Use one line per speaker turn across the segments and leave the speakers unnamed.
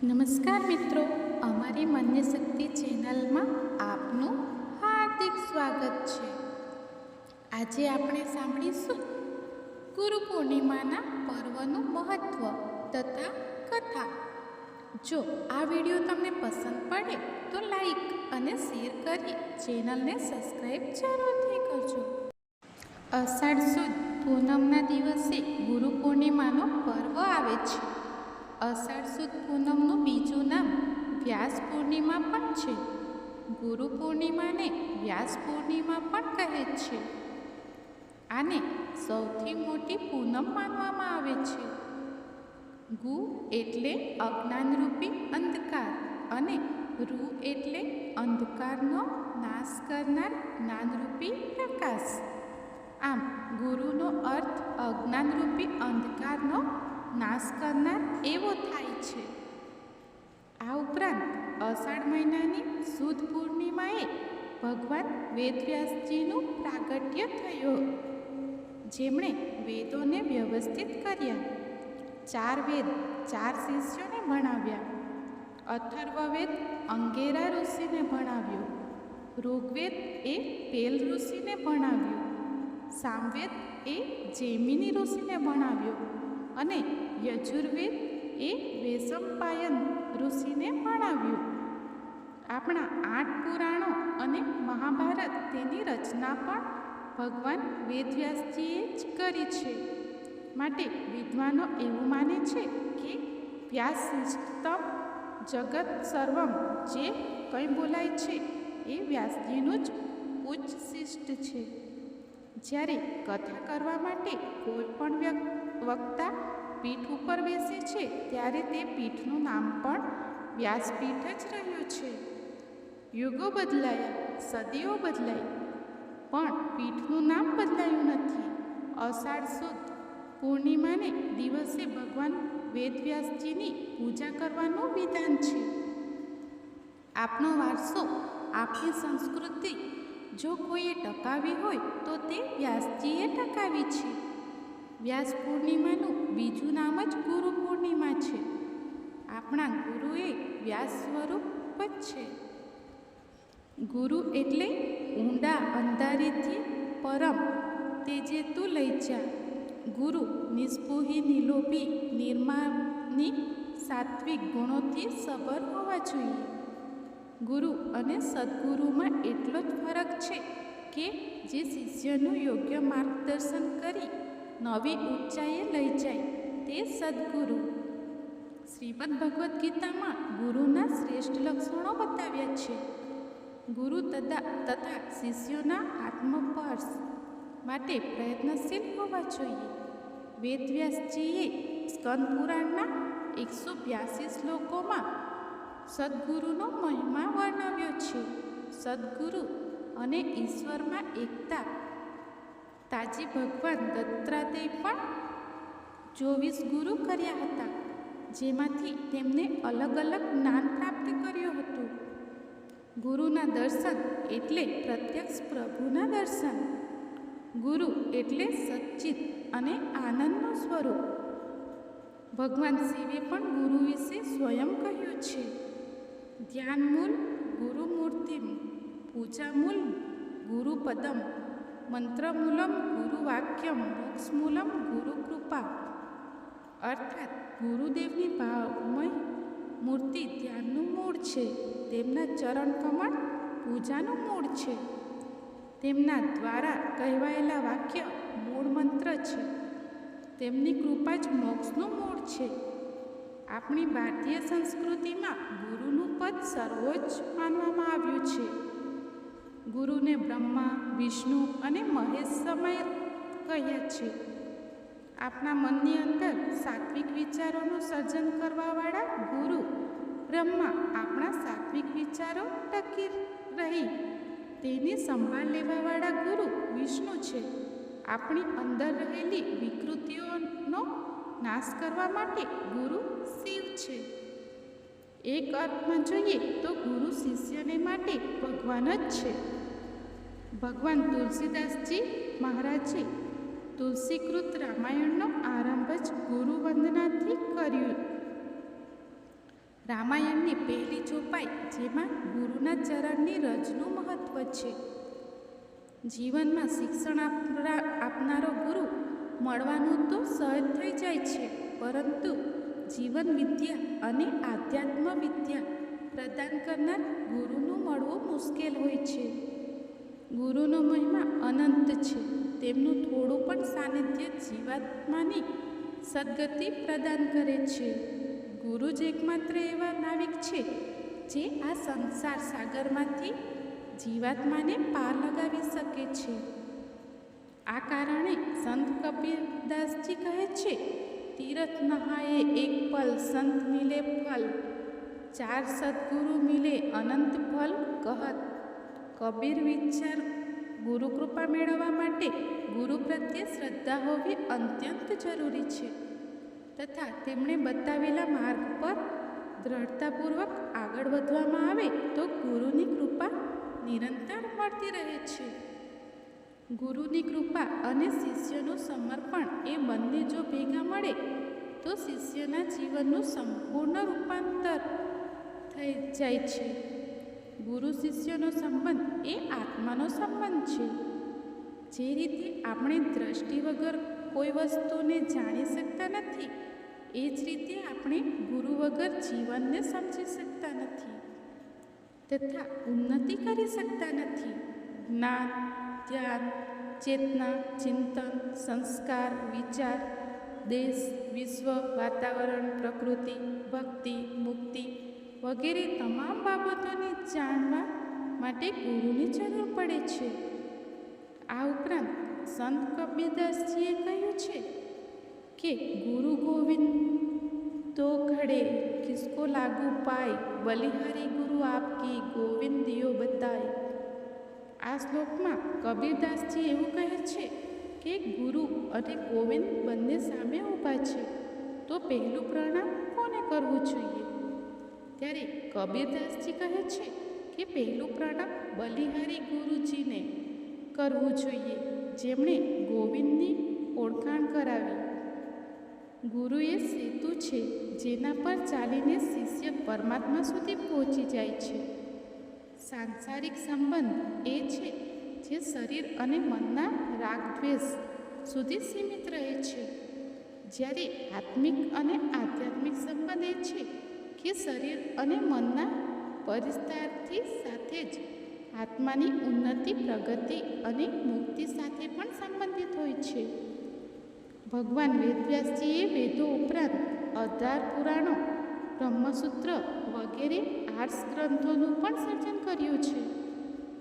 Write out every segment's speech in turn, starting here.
નમસ્કાર મિત્રો, અમારી માન્ય શક્તિ ચેનલમાં આપનું હાર્દિક સ્વાગત છે. આજે આપણે સાંભળીશું ગુરુ પૂર્ણિમાના પર્વનું મહત્વ તથા કથા. જો આ વિડીયો તમને પસંદ પડે તો લાઈક અને શેર કરી ચેનલને સબસ્ક્રાઈબ જરૂરથી કરજો. અષાઢ સુદ પૂનમના દિવસે ગુરુ પૂર્ણિમાનો પર્વ આવે છે. અષાઢ સુદ પૂનમનું બીજું નામ વ્યાસ પૂર્ણિમા પણ છે. ગુરુ પૂર્ણિમાને વ્યાસ પૂર્ણિમા પણ કહે છે. આને સૌથી મોટી પૂનમ માનવામાં આવે છે. ગુ એટલે અજ્ઞાનરૂપી અંધકાર અને રૂ એટલે અંધકારનો નાશ કરનાર જ્ઞાનરૂપી પ્રકાશ. આમ ગુરુનો અર્થ અજ્ઞાનરૂપી અંધકારનો નાશ કરનાર એવો થાય છે. આ ઉપરાંત અષાઢ મહિનાની સુદ પૂર્ણિમાએ ભગવાન વેદવ્યાસજીનું પ્રાગટ્ય થયું, જેમણે વેદોને વ્યવસ્થિત કર્યા. 4 વેદ 4 શિષ્યોને ભણાવ્યા. અથર્વવેદ અંગેરા ઋષિને ભણાવ્યો. ઋગ્વેદ એ પેલ ઋષિને ભણાવ્યો. સામવેદ એ જૈમિની ઋષિને ભણાવ્યો અને યજુર્વેદ એ વૈશંપાયન ઋષિને ભણાવ્યું. આપણા 8 પુરાણો અને મહાભારત તેની રચના પણ ભગવાન વેદવ્યાસજીએ જ કરી છે. માટે વિદ્વાનો એવું માને છે કે વ્યાસ શિષ્ટમ જગત સર્વમ, જે કંઈ બોલાય છે એ વ્યાસજીનું જ ઉચ્ચ શિષ્ટ છે. જ્યારે કથા કરવા માટે કોઈ પણ વક્તા પીઠ ઉપર બેસે છે ત્યારે તે પીઠનું નામ પણ વ્યાસપીઠ જ રહ્યું છે. યુગો બદલાયા, સદીઓ બદલાઈ, પણ પીઠનું નામ બદલાયું નથી. અષાઢ સુદ પૂર્ણિમાને દિવસે ભગવાન વેદવ્યાસજીની પૂજા કરવાનું વિધાન છે. આપનો વારસો, આપણી સંસ્કૃતિ જો કોઈએ ટકાવી હોય તો તે વ્યાસજીએ ટકાવી છે. વ્યાસ પૂર્ણિમાનું બીજું નામ જ ગુરુ પૂર્ણિમા છે. આપણા ગુરુએ વ્યાસ સ્વરૂપ જ છે. ગુરુ એટલે ઊંડા અંધારીથી પરમ તેજે તું લઈ જા. ગુરુ નિસ્પૃહી, નિલોભી, નિર્માની, સાત્વિક ગુણોથી સબર હોવા જોઈએ. ગુરુ અને સદગુરુમાં એટલો જ ફરક છે કે જે શિષ્યનું યોગ્ય માર્ગદર્શન કરી નવી ઊંચાઈએ લઈ જાય તે સદગુરુ. શ્રીમદ ભગવદ્ ગીતામાં ગુરુના શ્રેષ્ઠ લક્ષણો બતાવ્યા છે. ગુરુ તથા શિષ્યોના આત્મપર્શ માટે પ્રયત્નશીલ હોવા જોઈએ. વેદવ્યાસજીએ સ્કંદ પુરાણના 182 શ્લોકોમાં સદગુરુનો મહિમા વર્ણવ્યો છે. સદગુરુ અને ઈશ્વરમાં એકતા. તાજી ભગવાન દત્તાત્રેય પણ 24 ગુરુ કર્યા હતા, જેમાંથી તેમને અલગ અલગ જ્ઞાન પ્રાપ્ત કર્યું હતું. ગુરુના દર્શન એટલે પ્રત્યક્ષ પ્રભુના દર્શન. ગુરુ એટલે સચ્ચિત અને આનંદનું સ્વરૂપ. ભગવાન શિવે પણ ગુરુ વિશે સ્વયં કહ્યું છે: ધ્યાનમૂલ ગુરુમૂર્તિમ, પૂજામૂલ ગુરુપદમ, મંત્રમૂલમ ગુરુવાક્યમ, મોક્ષમૂલમ ગુરુકૃપા. અર્થાત ગુરુદેવની ભાવમય મૂર્તિ ધ્યાનનું મૂળ છે. તેમના ચરણ કમળ પૂજાનું મૂળ છે. તેમના દ્વારા કહેવાયેલા વાક્ય મૂળ મંત્ર છે. તેમની કૃપા જ મોક્ષનું મૂળ છે. આપણી ભારતીય સંસ્કૃતિમાં ગુરુનું પદ સર્વોચ્ચ માનવામાં આવ્યું છે. ગુરુને બ્રહ્મા, વિષ્ણુ અને મહેશ સમય કહ્યા છે. આપણા મનની અંદર સાત્વિક વિચારોનું સર્જન કરવાવાળા ગુરુ બ્રહ્મા આપણા સાત્વિક વિચારો ટકી રહી તેની સંભાળ લેવાવાળા ગુરુ વિષ્ણુ છે. આપણી અંદર રહેલી વિકૃતિઓનો નાશ કરવા માટે ગુરુ શિવ છે. એક અર્થમાં જોઈએ તો ગુરુ શિષ્યને માટે ભગવાન જ છે. ભગવાન તુલસીદાસજી મહારાજે તુલસીકૃત રામાયણનો આરંભ જ ગુરુ વંદનાથી કર્યું. રામાયણની પહેલી ચોપાઈ, જેમાં ગુરુના ચરણની રજનું મહત્વ છે. જીવનમાં શિક્ષણ આપનારો ગુરુ મળવાનું તો સહજ થઈ જાય છે, પરંતુ જીવન વિદ્યા અને આધ્યાત્મ વિદ્યા પ્રદાન કરનાર ગુરુનું મળવું મુશ્કેલ હોય છે. ગુરુનો મહિમા અનંત છે. તેમનું થોડું પણ સાનિધ્ય જીવાત્માની સદગતિ પ્રદાન કરે છે. ગુરુ જ એકમાત્ર એવા નાવિક છે જે આ સંસાર સાગરમાંથી જીવાત્માને પાર લગાવી શકે છે. આ કારણે સંત કબીરદાસજી કહે છે, તીરથ નહાએ એક પલ સંત મિલે ફલ, ચાર સદગુરુ મિલે અનંત ફલ કહત. કબીર વિચાર ગુરુ કૃપા મેળવવા માટે ગુરુ પ્રત્યે શ્રદ્ધા હોવી અત્યંત જરૂરી છે તથા તેમણે બતાવેલા માર્ગ પર દ્રઢતાપૂર્વક આગળ વધવામાં આવે તો ગુરુની કૃપા નિરંતર મળતી રહે છે. ગુરુની કૃપા અને શિષ્યનું સમર્પણ એ બંને જો ભેગા મળે તો શિષ્યના જીવનનું સંપૂર્ણ રૂપાંતર થઈ જાય છે. ગુરુ શિષ્યનો સંબંધ એ આત્માનો સંબંધ છે. જે રીતે આપણે દ્રષ્ટિ વગર કોઈ વસ્તુને જાણી શકતા નથી, એ જ રીતે આપણે ગુરુ વગર જીવનને સમજી શકતા નથી તથા ઉન્નતિ કરી શકતા નથી. જ્ઞાન, ધ્યાન, ચેતના, ચિંતન, સંસ્કાર, વિચાર, દેશ, વિશ્વ, વાતાવરણ, પ્રકૃતિ, ભક્તિ, મુક્તિ વગેરે તમામ બાબતોને જાણવા માટે ગુરુની જરૂર પડે છે. આ ઉપરાંત સંત કબીરદાસજીએ કહ્યું છે કે ગુરુ ગોવિંદ તો ખડે કિસકો લાગુ પાય, બલિહારી ગુરુ આપકી ગોવિંદ દિયો બતાય. આ શ્લોકમાં કબીરદાસજી એવું કહે છે કે ગુરુ અને ગોવિંદ બંને સામે ઊભા છે, તો પહેલું પ્રણામ કોને કરવું જોઈએ? ત્યારે કબીરદાસજી કહે છે કે પહેલું પ્રણામ બલિહારી ગુરુજીને કરવું જોઈએ, જેમણે ગોવિંદની ઓળખાણ કરાવી. ગુરુ એ સેતુ છે જેના પર ચાલીને શિષ્ય પરમાત્મા સુધી પહોંચી જાય છે. સાંસારિક સંબંધ એ છે જે શરીર અને મનના રાગદ્વેષ સુધી સીમિત રહે છે, જ્યારે આત્મિક અને આધ્યાત્મિક સંબંધ એ છે કે શરીર અને મનના પરિસ્તારથી સાથે જ આત્માની ઉન્નતિ, પ્રગતિ અને મુક્તિ સાથે પણ સંબંધિત હોય છે. ભગવાન વેદવ્યાસજીએ વેદો ઉપરાંત 18 પુરાણો, બ્રહ્મસૂત્ર વગેરે 8 ગ્રંથોનું પણ સર્જન કર્યું છે.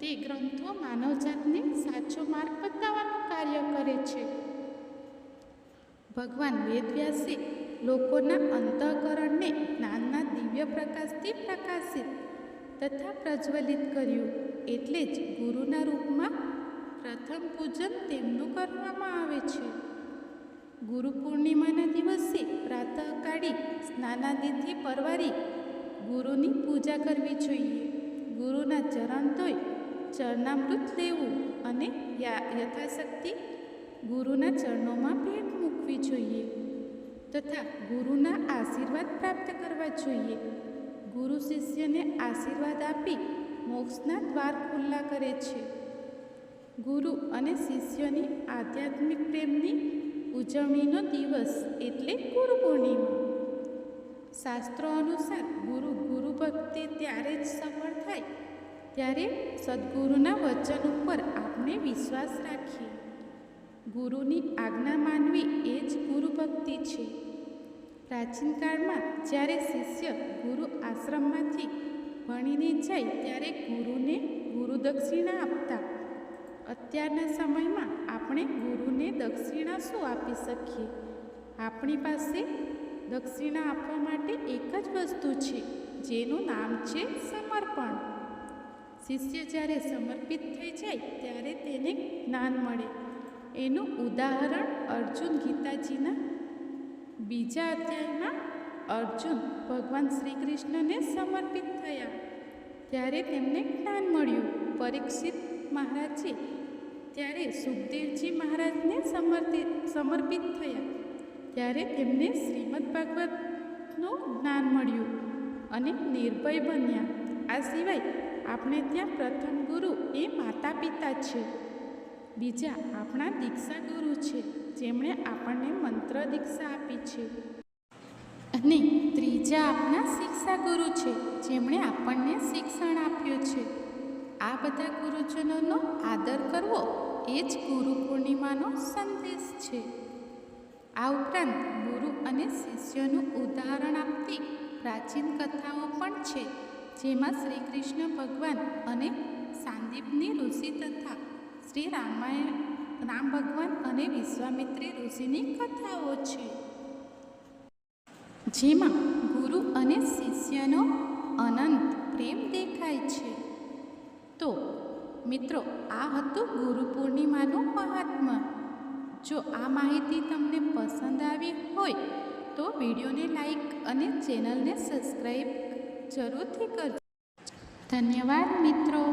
તે ગ્રંથો માનવજાતને સાચો માર્ગ બતાવવાનું કાર્ય કરે છે. ભગવાન વેદવ્યાસે લોકોના અંતઃકરણને જ્ઞાનના દિવ્ય પ્રકાશથી પ્રકાશિત તથા પ્રજ્વલિત કર્યું. એટલે જ ગુરુના રૂપમાં પ્રથમ પૂજન તેમનું કરવામાં આવે છે. ગુરુ પૂર્ણિમાના દિવસે પ્રાતઃકાળી સ્નાનાદિથી પરવારી ગુરુની પૂજા કરવી જોઈએ. ગુરુના ચરણ ધોઈ ચરણામૃત લેવું અને યથાશક્તિ ગુરુના ચરણોમાં ભેટ મૂકવી જોઈએ તથા ગુરુના આશીર્વાદ પ્રાપ્ત કરવા જોઈએ. ગુરુ શિષ્યને આશીર્વાદ આપી મોક્ષના દ્વાર ખુલ્લા કરે છે. ગુરુ અને શિષ્યની આધ્યાત્મિક પ્રેમની ઉજવણીનો દિવસ એટલે ગુરુ પૂર્ણિમા. શાસ્ત્રો અનુસાર ગુરુ ભક્તિ ત્યારે જ સફળ થાય ત્યારે સદગુરુના વચન ઉપર આપણે વિશ્વાસ રાખીએ. ગુરુની આજ્ઞા માનવી એ જ ગુરુ ભક્તિ છે. પ્રાચીન કાળમાં જ્યારે શિષ્ય ગુરુ આશ્રમમાંથી ભણીને જાય ત્યારે ગુરુને ગુરુ દક્ષિણા આપતા. અત્યારના સમયમાં આપણે ગુરુને દક્ષિણા શું આપી શકીએ? આપણી પાસે દક્ષિણા આપવા માટે એક જ વસ્તુ છે, જેનું નામ છે સમર્પણ. શિષ્ય જ્યારે સમર્પિત થઈ જાય ત્યારે તેને જ્ઞાન મળે. એનું ઉદાહરણ અર્જુન ગીતાજીના 2 અધ્યાયમાં અર્જુન ભગવાન શ્રી કૃષ્ણને સમર્પિત થયા ત્યારે તેમને જ્ઞાન મળ્યું. પરીક્ષિત મહારાજે ત્યારે સુખદેવજી મહારાજને સમર્પિત થયા ત્યારે તેમને શ્રીમદ ભાગવતનું જ્ઞાન મળ્યું. અને નિર્ભય બન્યા. આ સિવાય આપણે ત્યાં પ્રથમ ગુરુ એ માતા પિતા છે. બીજા આપણા દીક્ષા ગુરુ છે, જેમણે આપણને મંત્ર દીક્ષા આપી છે. અને ત્રીજા આપણા શિક્ષા ગુરુ છે, જેમણે આપણને શિક્ષણ આપ્યું છે. આ બધા ગુરુજનોનો આદર કરવો એ જ ગુરુ પૂર્ણિમાનો સંદેશ છે. આ ઉપરાંત ગુરુ અને શિષ્યનું ઉદાહરણ આપતી પ્રાચીન કથાઓ પણ છે, જેમાં શ્રી કૃષ્ણ ભગવાન અને સાંદીપની ઋષિ તથા શ્રી રામ ભગવાન અને વિશ્વામિત્રી ઋષિની કથાઓ છે, જેમાં ગુરુ અને શિષ્યનો અનંત પ્રેમ દેખાય છે. તો મિત્રો, આ હતું ગુરુ પૂર્ણિમાનું મહાત્મ્ય. જો આ માહિતી તમને પસંદ આવી હોય તો વિડીયોને લાઈક અને ચેનલને સબસ્ક્રાઈબ જરૂરથી કરજો. ધન્યવાદ મિત્રો.